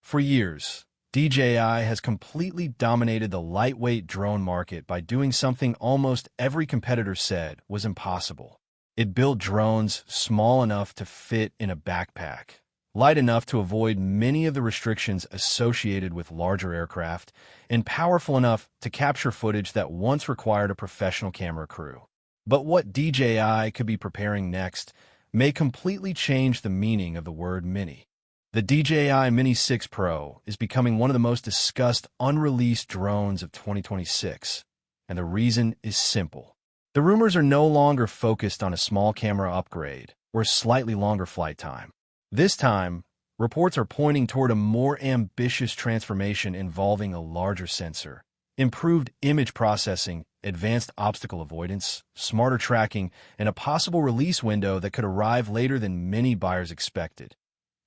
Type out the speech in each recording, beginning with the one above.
For years, DJI has completely dominated the lightweight drone market by doing something almost every competitor said was impossible. It built drones small enough to fit in a backpack, light enough to avoid many of the restrictions associated with larger aircraft, and powerful enough to capture footage that once required a professional camera crew. But what DJI could be preparing next may completely change the meaning of the word mini. The DJI Mini6 Pro is becoming one of the most discussed unreleased drones of 2026, and the reason is simple. The rumors are no longer focused on a small camera upgrade or a slightly longer flight time. This time, reports are pointing toward a more ambitious transformation involving a larger sensor, improved image processing, advanced obstacle avoidance, smarter tracking, and a possible release window that could arrive later than many buyers expected.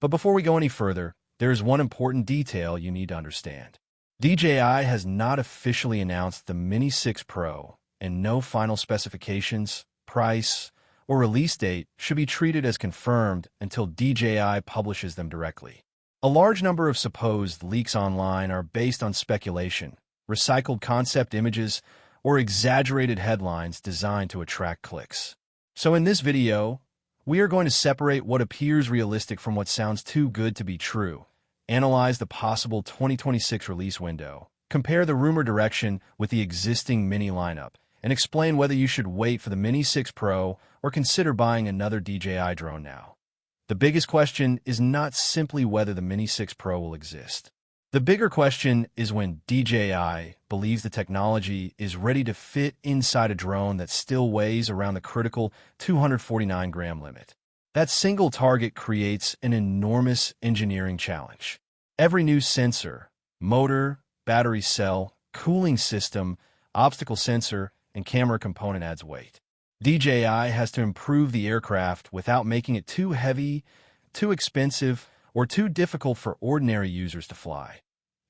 But before we go any further, there is one important detail you need to understand. DJI has not officially announced the Mini6 Pro, and no final specifications, price, or release date should be treated as confirmed until DJI publishes them directly. A large number of supposed leaks online are based on speculation, recycled concept images, or exaggerated headlines designed to attract clicks. So in this video, we are going to separate what appears realistic from what sounds too good to be true, analyze the possible 2026 release window, compare the rumor direction with the existing Mini lineup, and explain whether you should wait for the Mini6 Pro or consider buying another DJI drone now. The biggest question is not simply whether the Mini6 Pro will exist. The bigger question is when DJI believes the technology is ready to fit inside a drone that still weighs around the critical 249-gram limit. That single target creates an enormous engineering challenge. Every new sensor, motor, battery cell, cooling system, obstacle sensor, and camera component adds weight. DJI has to improve the aircraft without making it too heavy, too expensive, or too difficult for ordinary users to fly.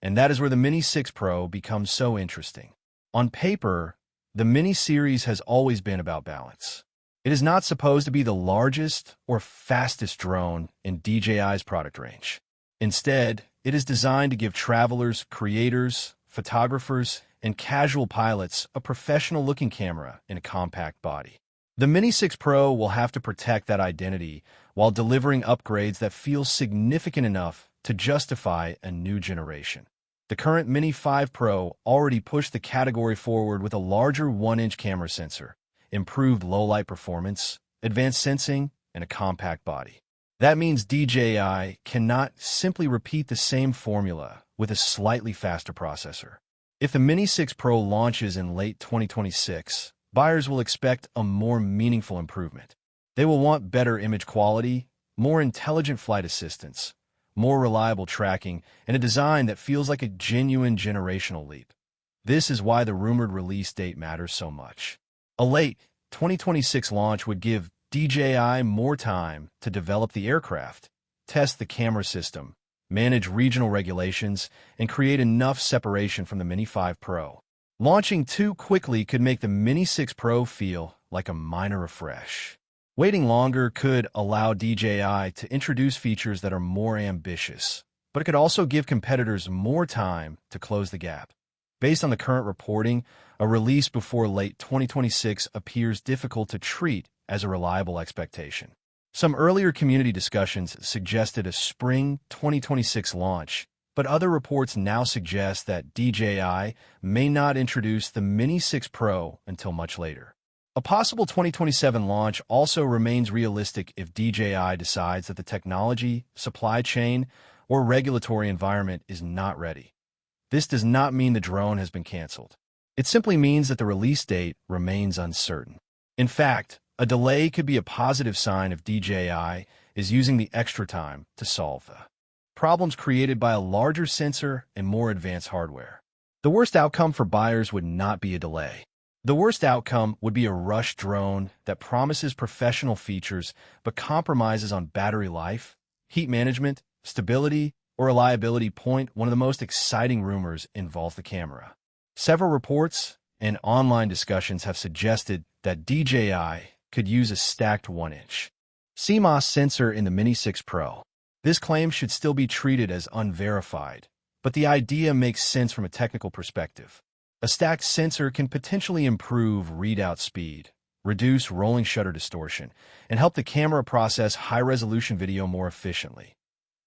And that is where the Mini6 Pro becomes so interesting. On paper, the Mini series has always been about balance. It is not supposed to be the largest or fastest drone in DJI's product range. Instead, it is designed to give travelers, creators, photographers, and casual pilots a professional-looking camera in a compact body. The Mini6 Pro will have to protect that identity while delivering upgrades that feel significant enough to justify a new generation. The current Mini 5 Pro already pushed the category forward with a larger 1-inch camera sensor, improved low-light performance, advanced sensing, and a compact body. That means DJI cannot simply repeat the same formula with a slightly faster processor. If the Mini6 Pro launches in late 2026, buyers will expect a more meaningful improvement. They will want better image quality, more intelligent flight assistance, more reliable tracking, and a design that feels like a genuine generational leap. This is why the rumored release date matters so much. A late 2026 launch would give DJI more time to develop the aircraft, test the camera system, manage regional regulations, and create enough separation from the Mini 5 Pro. Launching too quickly could make the Mini6 Pro feel like a minor refresh. Waiting longer could allow DJI to introduce features that are more ambitious, but it could also give competitors more time to close the gap. Based on the current reporting, a release before late 2026 appears difficult to treat as a reliable expectation. Some earlier community discussions suggested a spring 2026 launch, but other reports now suggest that DJI may not introduce the Mini6 Pro until much later. A possible 2027 launch also remains realistic if DJI decides that the technology, supply chain, or regulatory environment is not ready. This does not mean the drone has been canceled. It simply means that the release date remains uncertain. In fact, a delay could be a positive sign if DJI is using the extra time to solve the problems created by a larger sensor and more advanced hardware. The worst outcome for buyers would not be a delay. The worst outcome would be a rushed drone that promises professional features but compromises on battery life, heat management, stability, or reliability. One of the most exciting rumors involves the camera. Several reports and online discussions have suggested that DJI could use a stacked 1-inch CMOS sensor in the Mini6 Pro. This claim should still be treated as unverified, but the idea makes sense from a technical perspective. A stacked sensor can potentially improve readout speed, reduce rolling shutter distortion, and help the camera process high-resolution video more efficiently.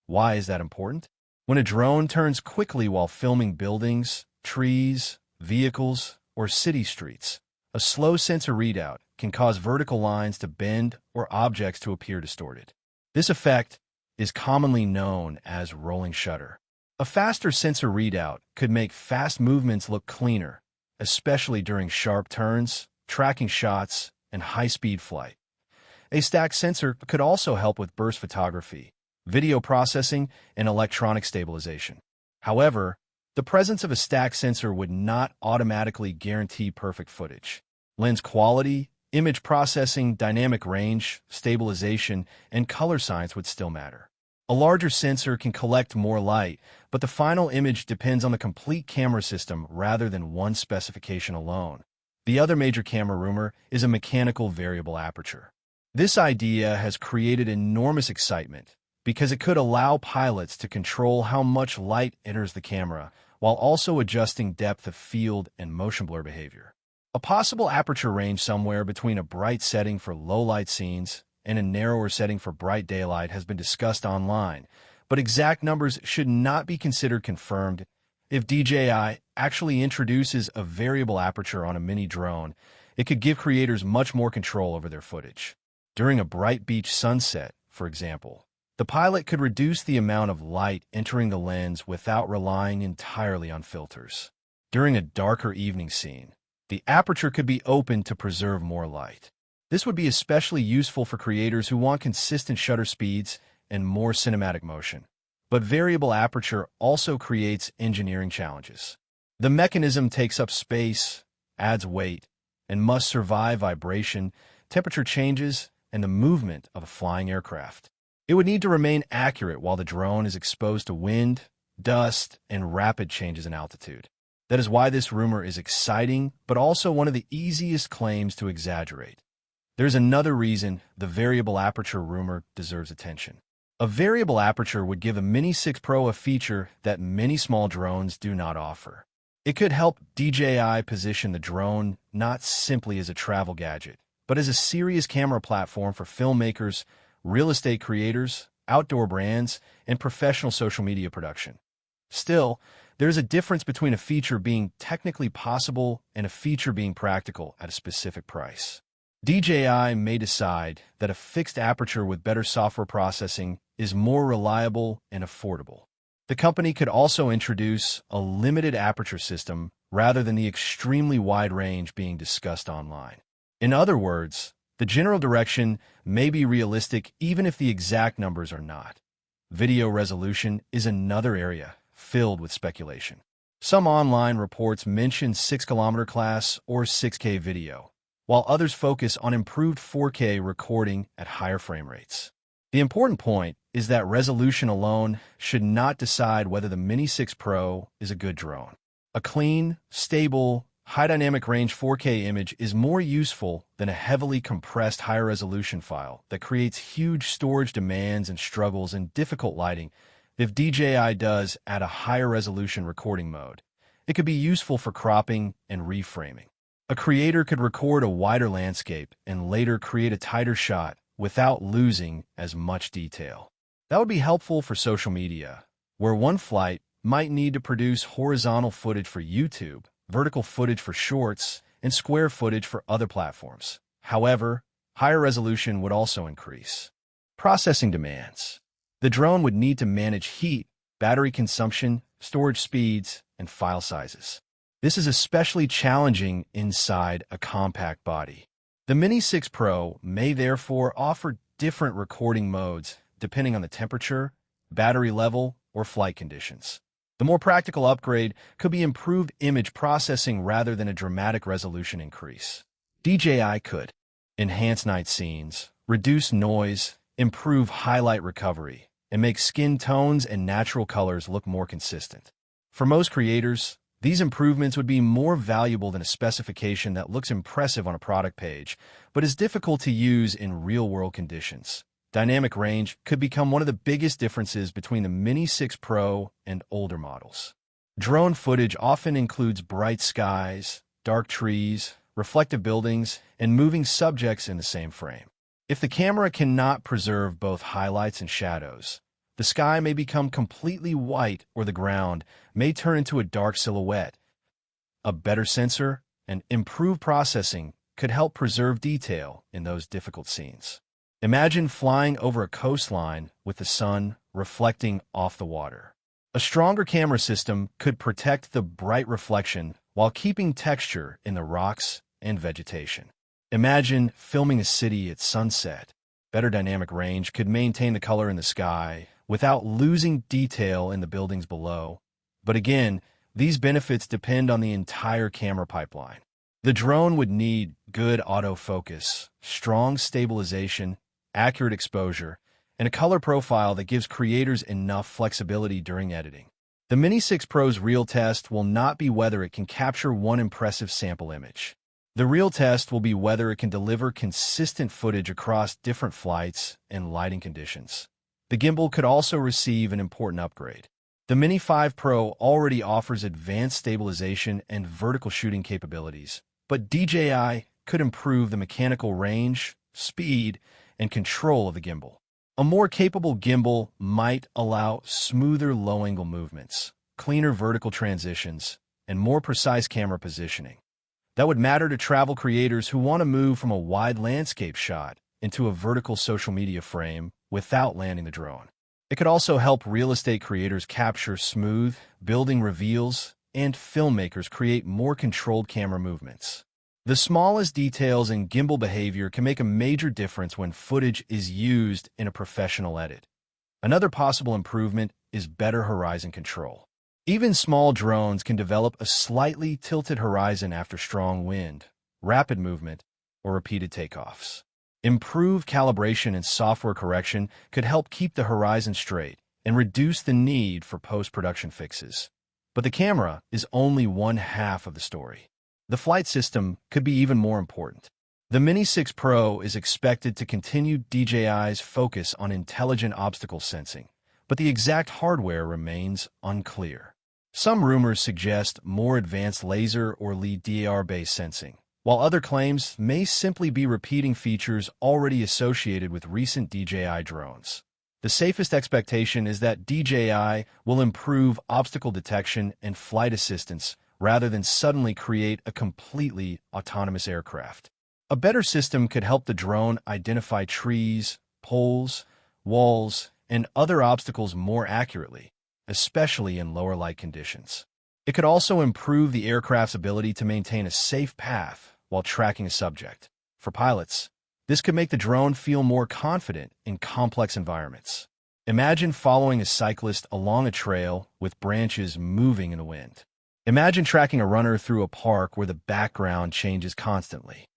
Why is that important? When a drone turns quickly while filming buildings, trees, vehicles, or city streets, a slow sensor readout can cause vertical lines to bend or objects to appear distorted. This effect is commonly known as rolling shutter. A faster sensor readout could make fast movements look cleaner, especially during sharp turns, tracking shots, and high-speed flight. A stacked sensor could also help with burst photography, video processing, and electronic stabilization. However, the presence of a stacked sensor would not automatically guarantee perfect footage. Lens quality, image processing, dynamic range, stabilization, and color science would still matter. A larger sensor can collect more light, but the final image depends on the complete camera system rather than one specification alone. The other major camera rumor is a mechanical variable aperture. This idea has created enormous excitement because it could allow pilots to control how much light enters the camera while also adjusting depth of field and motion blur behavior. A possible aperture range somewhere between a bright setting for low-light scenes and a narrower setting for bright daylight has been discussed online, but exact numbers should not be considered confirmed. If DJI actually introduces a variable aperture on a mini drone, it could give creators much more control over their footage. During a bright beach sunset, for example, the pilot could reduce the amount of light entering the lens without relying entirely on filters. During a darker evening scene, the aperture could be opened to preserve more light. This would be especially useful for creators who want consistent shutter speeds and more cinematic motion. But variable aperture also creates engineering challenges. The mechanism takes up space, adds weight, and must survive vibration, temperature changes, and the movement of a flying aircraft. It would need to remain accurate while the drone is exposed to wind, dust, and rapid changes in altitude. That is why this rumor is exciting, but also one of the easiest claims to exaggerate. There's another reason the variable aperture rumor deserves attention. A variable aperture would give a Mini6 Pro a feature that many small drones do not offer. It could help DJI position the drone not simply as a travel gadget, but as a serious camera platform for filmmakers, real estate creators, outdoor brands, and professional social media production. Still, there's a difference between a feature being technically possible and a feature being practical at a specific price. DJI may decide that a fixed aperture with better software processing is more reliable and affordable. The company could also introduce a limited aperture system rather than the extremely wide range being discussed online. In other words, the general direction may be realistic even if the exact numbers are not. Video resolution is another area filled with speculation. Some online reports mention 6km class or 6K video, while others focus on improved 4K recording at higher frame rates. The important point is that resolution alone should not decide whether the Mini6 Pro is a good drone. A clean, stable, high dynamic range 4K image is more useful than a heavily compressed high-resolution file that creates huge storage demands and struggles in difficult lighting. If DJI does add a higher resolution recording mode, it could be useful for cropping and reframing. A creator could record a wider landscape and later create a tighter shot without losing as much detail. That would be helpful for social media, where one flight might need to produce horizontal footage for YouTube, vertical footage for shorts, and square footage for other platforms. However, higher resolution would also increase processing demands. The drone would need to manage heat, battery consumption, storage speeds, and file sizes. This is especially challenging inside a compact body. The Mini6 Pro may therefore offer different recording modes depending on the temperature, battery level, or flight conditions. The more practical upgrade could be improved image processing rather than a dramatic resolution increase. DJI could enhance night scenes, reduce noise, improve highlight recovery, and make skin tones and natural colors look more consistent. For most creators, these improvements would be more valuable than a specification that looks impressive on a product page, but is difficult to use in real-world conditions. Dynamic range could become one of the biggest differences between the Mini 6 Pro and older models. Drone footage often includes bright skies, dark trees, reflective buildings, and moving subjects in the same frame. If the camera cannot preserve both highlights and shadows, the sky may become completely white or the ground may turn into a dark silhouette. A better sensor and improved processing could help preserve detail in those difficult scenes. Imagine flying over a coastline with the sun reflecting off the water. A stronger camera system could protect the bright reflection while keeping texture in the rocks and vegetation. Imagine filming a city at sunset. Better dynamic range could maintain the color in the sky without losing detail in the buildings below. But again, these benefits depend on the entire camera pipeline. The drone would need good autofocus, strong stabilization, accurate exposure, and a color profile that gives creators enough flexibility during editing. The Mini 6 Pro's real test will not be whether it can capture one impressive sample image. The real test will be whether it can deliver consistent footage across different flights and lighting conditions. The gimbal could also receive an important upgrade. The Mini 5 Pro already offers advanced stabilization and vertical shooting capabilities, but DJI could improve the mechanical range, speed, and control of the gimbal. A more capable gimbal might allow smoother low-angle movements, cleaner vertical transitions, and more precise camera positioning. That would matter to travel creators who want to move from a wide landscape shot into a vertical social media frame without landing the drone. It could also help real estate creators capture smooth building reveals and filmmakers create more controlled camera movements. The smallest details in gimbal behavior can make a major difference when footage is used in a professional edit. Another possible improvement is better horizon control. Even small drones can develop a slightly tilted horizon after strong wind, rapid movement, or repeated takeoffs. Improved calibration and software correction could help keep the horizon straight and reduce the need for post-production fixes. But the camera is only one half of the story. The flight system could be even more important. The Mini 6 Pro is expected to continue DJI's focus on intelligent obstacle sensing, but the exact hardware remains unclear. Some rumors suggest more advanced laser or LiDAR-based sensing, while other claims may simply be repeating features already associated with recent DJI drones. The safest expectation is that DJI will improve obstacle detection and flight assistance rather than suddenly create a completely autonomous aircraft. A better system could help the drone identify trees, poles, walls, and other obstacles more accurately, especially in lower light conditions. It could also improve the aircraft's ability to maintain a safe path while tracking a subject. For pilots, this could make the drone feel more confident in complex environments. Imagine following a cyclist along a trail with branches moving in the wind. Imagine tracking a runner through a park where the background changes constantly.